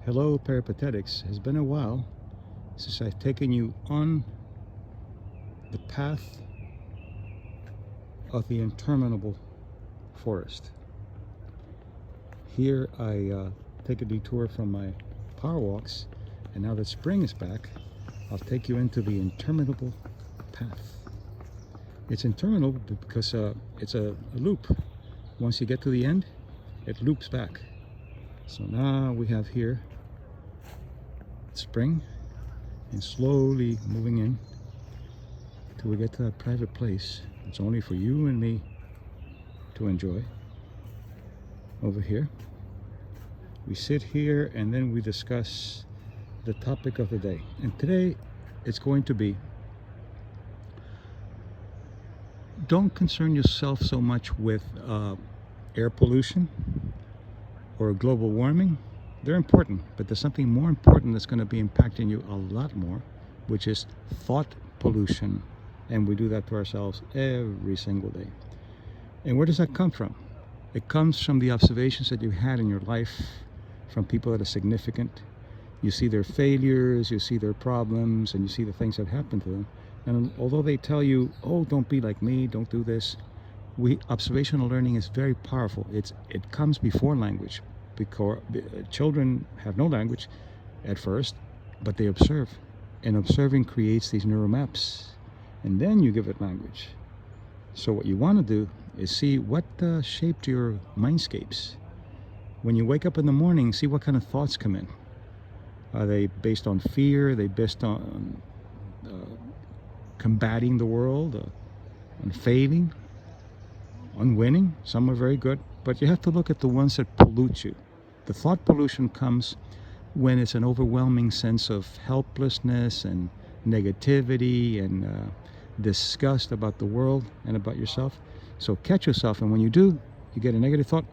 Hello, Peripatetics. It's been a while since I've taken you on the path of the interminable forest. Here I take a detour from my power walks, and now that spring is back, I'll take you into the interminable path. It's interminable because it's a loop. Once you get to the end, it loops back. So now we have here spring, and slowly moving in till we get to that private place. It's only for you and me to enjoy. Over here we sit here and then we discuss the topic of the day, and today it's going to be, don't concern yourself so much with air pollution or global warming. They're important, but there's something more important that's going to be impacting you a lot more, which is thought pollution. And we do that to ourselves every single day. And where does that come from? It comes from the observations that you had in your life from people that are significant. You see their failures, you see their problems, and you see the things that happen to them. And although they tell you, oh, don't be like me, don't do this, observational learning is very powerful. It comes before language, because children have no language at first, but they observe, and observing creates these neural maps, and then you give it language. So what you want to do is see what shaped your mindscapes. When you wake up in the morning, see what kind of thoughts come in. Are they based on fear? Are they based on combating the world, on failing, on winning? Some are very good, but you have to look at the ones that pollute you. The thought pollution comes when it's an overwhelming sense of helplessness and negativity and disgust about the world and about yourself. So catch yourself, and when you do, you get a negative thought,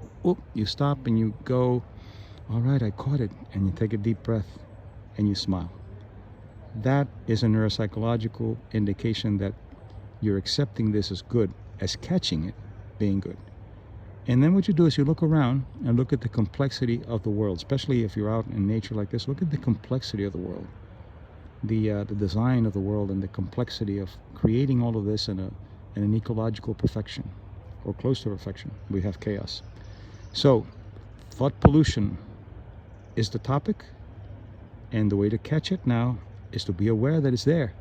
you stop and you go, all right, I caught it, and you take a deep breath and you smile. That is a neuropsychological indication that you're accepting this as good, as catching it being good. And then what you do is you look around and look at the complexity of the world, especially if you're out in nature like this. Look at the complexity of the world, the design of the world, and the complexity of creating all of this in an ecological perfection, or close to perfection. We have chaos. So thought pollution is the topic, and the way to catch it now is to be aware that it's there.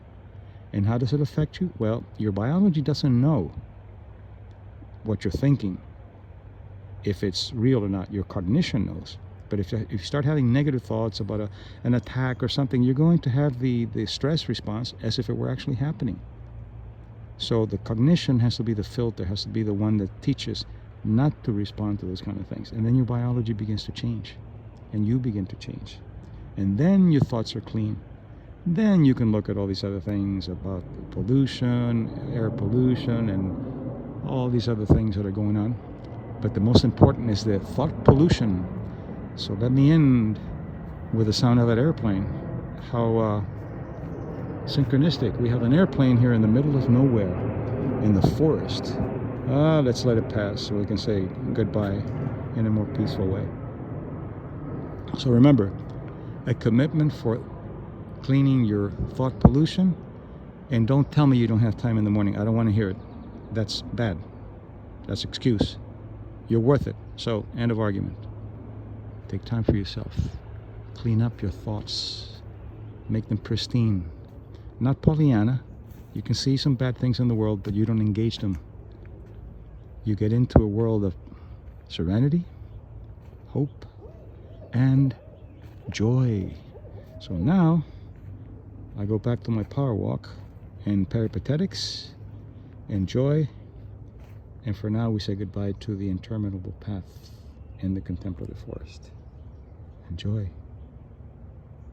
And how does it affect you? Well, your biology doesn't know what you're thinking, if it's real or not. Your cognition knows. But if you start having negative thoughts about an attack or something, you're going to have the stress response as if it were actually happening. So the cognition has to be the filter, has to be the one that teaches not to respond to those kind of things. And then your biology begins to change, and you begin to change. And then your thoughts are clean. Then you can look at all these other things about pollution, air pollution, and all these other things that are going on. But the most important is the thought pollution. So let me end with the sound of that airplane. How synchronistic. We have an airplane here in the middle of nowhere, in the forest. Let's let it pass so we can say goodbye in a more peaceful way. So remember, a commitment for cleaning your thought pollution. And don't tell me you don't have time in the morning. I don't want to hear it. That's bad. That's excuse. You're worth it. So, end of argument. Take time for yourself. Clean up your thoughts. Make them pristine. Not Pollyanna. You can see some bad things in the world, but you don't engage them. You get into a world of serenity, hope, and joy. So now, I go back to my power walk and peripatetics and joy. And for now, we say goodbye to the interminable path in the contemplative forest. Enjoy.